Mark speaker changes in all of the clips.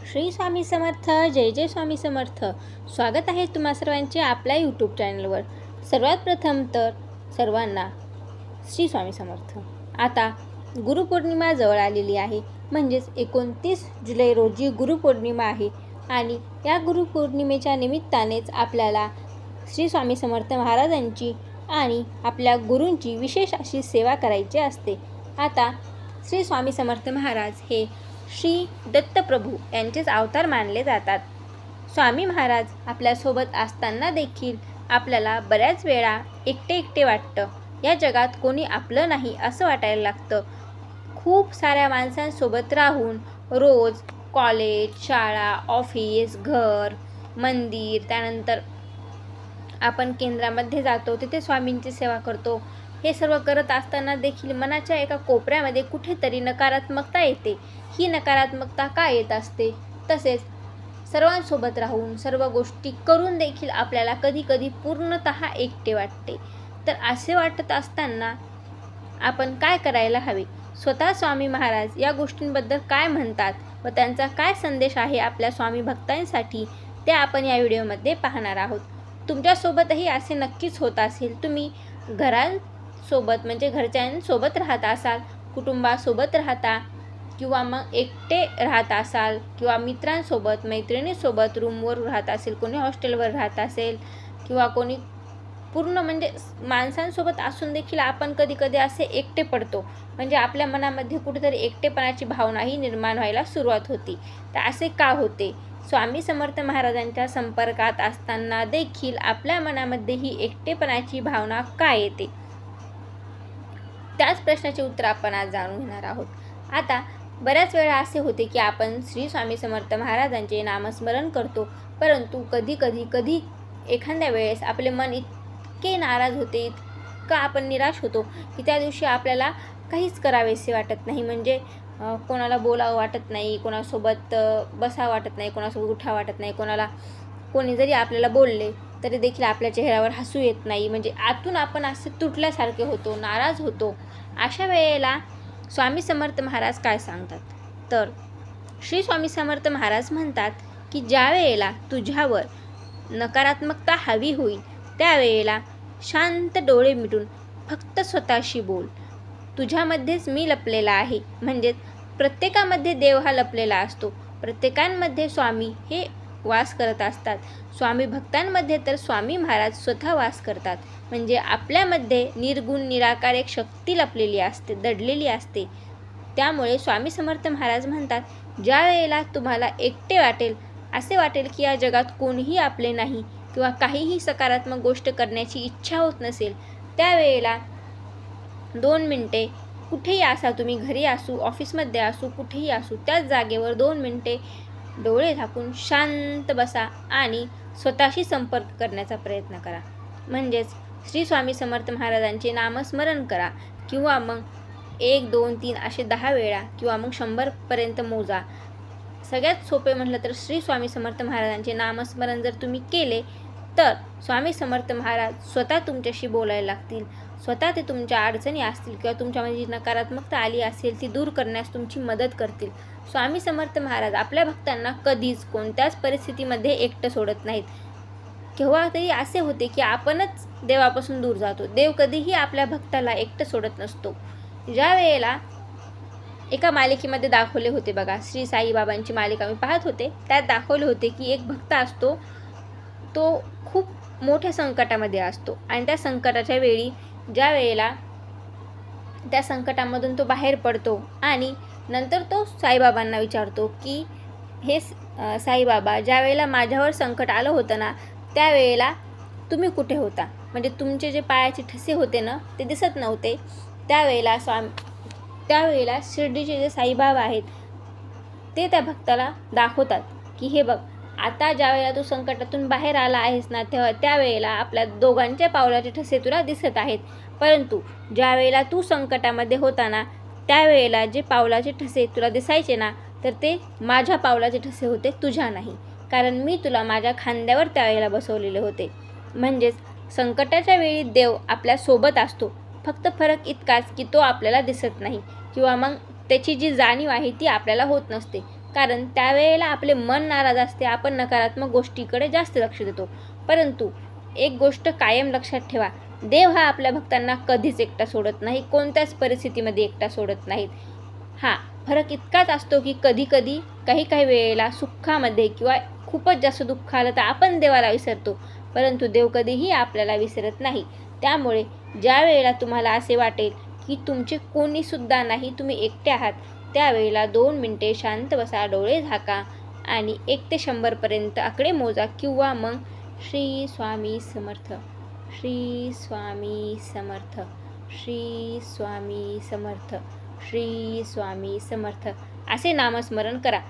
Speaker 1: श्री स्वामी समर्थ. जय जय स्वामी समर्थ. स्वागत आहे तुम्हा सर्वांचे आपल्या यूट्यूब चॅनलवर. सर्वात प्रथम तर सर्वांना श्री स्वामी समर्थ. आता गुरुपौर्णिमा जवळ आलेली आहे, म्हणजेच 29 जुलै रोजी गुरुपौर्णिमा आहे आणि या गुरुपौर्णिमेच्या निमित्तानेच आपल्याला श्री स्वामी समर्थ महाराजांची आणि आपल्या गुरूंची विशेष अशी सेवा करायची असते. आता श्री स्वामी समर्थ महाराज हे श्री दत्तप्रभू यांचेच अवतार मानले जातात. स्वामी महाराज आपल्यासोबत असताना देखील आपल्याला बऱ्याच वेळा एकटे एकटे वाटतं. या जगात कोणी आपलं नाही असं वाटायला लागतं. खूप साऱ्या माणसांसोबत राहून रोज कॉलेज, शाळा, ऑफिस, घर, मंदिर, त्यानंतर आपण केंद्रामध्ये जातो, तिथे स्वामींची सेवा करतो. हे सर्व करत असताना देखील मनाच्या एका कोपऱ्यामध्ये कुठेतरी नकारात्मकता येते. ही नकारात्मकता का येत असते? तसेच सर्वांसोबत राहून सर्व गोष्टी करून देखील आपल्याला कधी कधी पूर्णतः एकटे वाटते. तर असे वाटत असताना आपण काय करायला हवे? स्वतः स्वामी महाराज या गोष्टींबद्दल काय म्हणतात व त्यांचा काय संदेश आहे आपल्या स्वामी भक्तांसाठी, ते आपण या व्हिडिओमध्ये पाहणार आहोत. तुमच्यासोबतही असे नक्कीच होत असेल. तुम्ही घरांसोबत म्हणजे घरच्यांसोबत राहत असाल, कुटुंबासोबत राहता, किंवा मग एकटे राहत असाल, किंवा मित्रांसोबत, मैत्रिणीसोबत रूमवर राहत असेल, कोणी हॉस्टेलवर राहत असेल, किंवा कोणी पूर्ण म्हणजे माणसांसोबत असून देखील आपण कधी कधी असे एकटे पडतो. म्हणजे आपल्या मनामध्ये कुठेतरी एकटेपणाची भावनाही निर्माण व्हायला सुरुवात होती. तर असे का होते? स्वामी समर्थ महाराजांच्या संपर्कात असताना देखील आपल्या मनामध्ये ही एकटेपणाची भावना का येते? त्याच प्रश्नाचे उत्तर आपण आज जाणून घेणार आहोत. आता बऱ्याच वेळा असे होते की आपण श्री स्वामी समर्थ महाराजांचे नामस्मरण करतो, परंतु कधी एखाद्या वेळेस आपले मन इतके नाराज होते, इतका आपण निराश होतो की त्या दिवशी आपल्याला काहीच करावेसे वाटत नाही. म्हणजे कोणाला बोलावं वाटत नाही, कोणासोबत बसावं वाटत नाही, कोणासोबत उठावं वाटत नाही, कोणी जरी आपल्याला बोलले तरी देखील आपल्या चेहऱ्यावर हसू येत नाही. म्हणजे आतून आपण असे तुटल्यासारखे होतो, नाराज होतो. अशा वेळेला स्वामी समर्थ महाराज काय सांगतात? तर श्री स्वामी समर्थ महाराज म्हणतात की ज्या वेळेला तुझ्यावर नकारात्मकता हवी होईल त्यावेळेला शांत डोळे मिटून फक्त स्वतःशी बोल. तुझ्यामध्येच मी लपलेला आहे. म्हणजेच प्रत्येकामध्ये देव हा लपलेला असतो. प्रत्येकांमध्ये स्वामी हे वास करत असतात. स्वामी भक्तांमध्ये तर स्वामी महाराज स्वतः वास करतात. म्हणजे आपल्यामध्ये निर्गुण निराकार एक शक्ती लपलेली असते, दडलेली असते. त्यामुळे स्वामी समर्थ महाराज म्हणतात, ज्या वेळेला तुम्हाला एकटे वाटेल, असे वाटेल की या जगात कोणीही आपले नाही, किंवा काहीही सकारात्मक गोष्ट करण्याची इच्छा होत नसेल, त्यावेळेला 2 मिनटे कुठेही असा, तुम्ही घरी असू, ऑफिसमध्ये असू, कुठेही असू, त्याच जागेवर 2 मिनटे डोळे झाकून शांत बसा आणि स्वतःशी संपर्क करण्याचा प्रयत्न करा. म्हणजेच श्री स्वामी समर्थ महाराजांचे नामस्मरण करा, किंवा मग 1, 2, 3 असे 10 वेळा, किंवा मग 100पर्यंत मोजा. सगळ्यात सोपे म्हटलं तर श्री स्वामी समर्थ महाराजांचे नामस्मरण जर तुम्ही केले तर स्वामी समर्थ महाराज स्वतः तुमच्याशी बोलायला लागतील. स्वतः ते तुमच्या अडचणी असतील किंवा तुमच्यामध्ये जी नकारात्मकता आली असेल ती दूर करण्यास तुमची मदत करतील. स्वामी समर्थ महाराज आपल्या भक्तांना कधीच कोणत्याच परिस्थितीमध्ये एकटं सोडत नाहीत. केव्हा तरी असे होते की आपणच देवापासून दूर जातो. देव कधीही आपल्या भक्ताला एकटं सोडत नसतो. ज्या वेळेला एका मालिकेमध्ये दाखवले होते बघा, श्री साईबाबांची मालिका मी पाहत होते, त्यात दाखवले होते की एक भक्त असतो, तो खूप मोठ्या संकटामध्ये असतो आणि त्या संकटाच्या वेळी ज्या वेळेला त्या संकटामधून तो बाहेर पडतो आणि नंतर तो साईबाबांना विचारतो की हे साईबाबा, ज्या वेळेला माझ्यावर संकट आलं होतं ना, त्यावेळेला तुम्ही कुठे होता? म्हणजे तुमचे जे पायाचे ठसे होते ना, ते दिसत नव्हते. त्यावेळेला शिर्डीचे जे साईबाबा आहेत ते त्या भक्ताला दाखवतात की हे बघ, आता ज्या वेळेला तू संकटातून बाहेर आला आहेस ना, त्यावेळेला आपल्या दोघांच्या पावलाचे ठसे तुला दिसत आहेत. परंतु ज्या वेळेला तू संकटामध्ये होता ना, त्यावेळेला जे पावलाचे ठसे तुला दिसायचे ना, तर ते माझ्या पावलाचे ठसे होते, तुझ्या नाही. कारण मी तुला माझ्या खांद्यावर त्यावेळेला बसवलेले होते. म्हणजेच संकटाच्या वेळी देव आपल्यासोबत असतो. फक्त फरक इतकाच की तो आपल्याला दिसत नाही, किंवा मग त्याची जी जाणीव आहे ती आपल्याला होत नसते, कारण त्यावेळेला आपले मन नाराज असते, आपण नकारात्मक गोष्टीकडे जास्त लक्ष देतो. परंतु एक गोष्ट कायम लक्षात ठेवा, देव हा आपल्या भक्तांना कधीच एकटा सोडत नाही, कोणत्याच परिस्थितीमध्ये एकटा सोडत नाहीत. हां, फरक इतकाच असतो की कधी काही वेळेला सुखामध्ये किंवा खूपच जास्त दुःख आलं तर आपण देवाला विसरतो, परंतु देव कधीही आपल्याला विसरत नाही. त्यामुळे ज्या वेळेला तुम्हाला असे वाटेल की तुमचे कोणीसुद्धा नाही, तुम्ही एकटे आहात, त्यावेळेला 2 मिनिटे शांत बसा, डोळे झाका आणि 1 ते 100पर्यंत आकडे मोजा किंवा मग श्री स्वामी समर्थ, श्री स्वामी समर्थ, श्री स्वामी समर्थ, श्री स्वामी समर्थ असे नामस्मरण करा.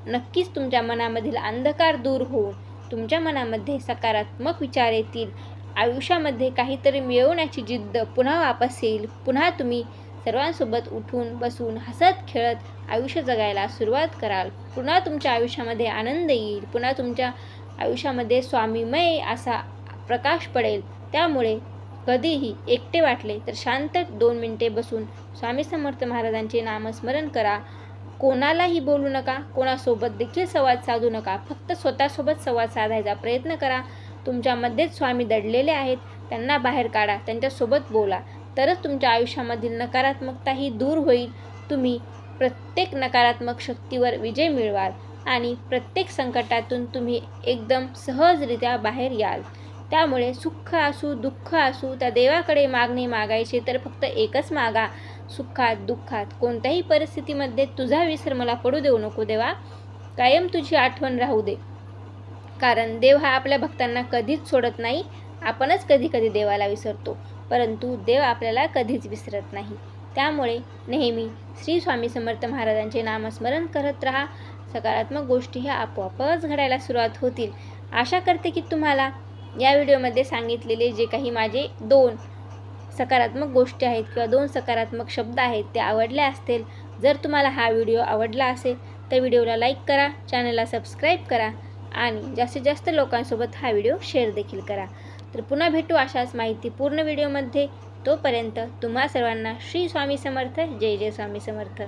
Speaker 1: नक्कीच तुमच्या मनामधील अंधकार दूर होऊन तुमच्या मनामध्ये सकारात्मक विचार येतील. आयुष्यामध्ये काहीतरी मिळवण्याची जिद्द पुन्हा वापस येईल. पुन्हा तुम्ही सर्वांसोबत उठून बसून हसत खेळत आयुष्य जगायला सुरुवात कराल. पुन्हा तुमच्या आयुष्यामध्ये आनंद येईल. पुन्हा तुमच्या आयुष्यामध्ये स्वामीमय असा प्रकाश पडेल. त्यामुळे कधीही एकटे वाटले तर शांत 2 मिनिटे बसून स्वामी समर्थ महाराजांचे नामस्मरण करा. कोणालाही बोलू नका, कोणासोबत देखील संवाद साधू नका. फक्त स्वतःसोबत संवाद साधायचा प्रयत्न करा. तुमच्यामध्येच स्वामी दडलेले आहेत, त्यांना बाहेर काढा, त्यांच्यासोबत बोला. तरच तुमच्या आयुष्यामधील नकारात्मकताही दूर होईल. तुम्ही प्रत्येक नकारात्मक शक्तीवर विजय मिळवाल आणि प्रत्येक संकटातून तुम्ही एकदम सहजरित्या बाहेर याल. त्यामुळे सुख असू दुःख असू त्या देवाकडे मागणे मागायचे तर फक्त एकच मागा, सुखात दुःखात कोणत्याही परिस्थितीमध्ये तुझा विसर मला पडू देऊ नको देवा, कायम तुझी आठवण राहू दे. कारण देव हा आपल्या भक्तांना कधीच सोडत नाही. आपणच कधी देवाला विसरतो, परंतु देव आपल्याला कधीच विसरत नाही. त्यामुळे नेहमी श्री स्वामी समर्थ महाराजांचे नामस्मरण करत राहा. सकारात्मक गोष्टी ह्या आपोआपच घडायला सुरुवात होतील. आशा करते की तुम्हाला या व्हिडिओमध्ये सांगितलेले जे काही माझे 2 सकारात्मक गोष्टी आहेत किंवा 2 सकारात्मक शब्द आहेत ते आवडले असतील. जर तुम्हाला हा व्हिडिओ आवडला असेल तर व्हिडिओला लाईक करा, चॅनलला सबस्क्राईब करा आणि जास्तीत जास्त लोकांसोबत हा व्हिडिओ शेअर देखील करा. तर पुन्हा भेटू अशाच माहितीपूर्ण व्हिडिओमध्ये. तोपर्यंत तुम्हा सर्वांना श्री स्वामी समर्थ. जय जय स्वामी समर्थ.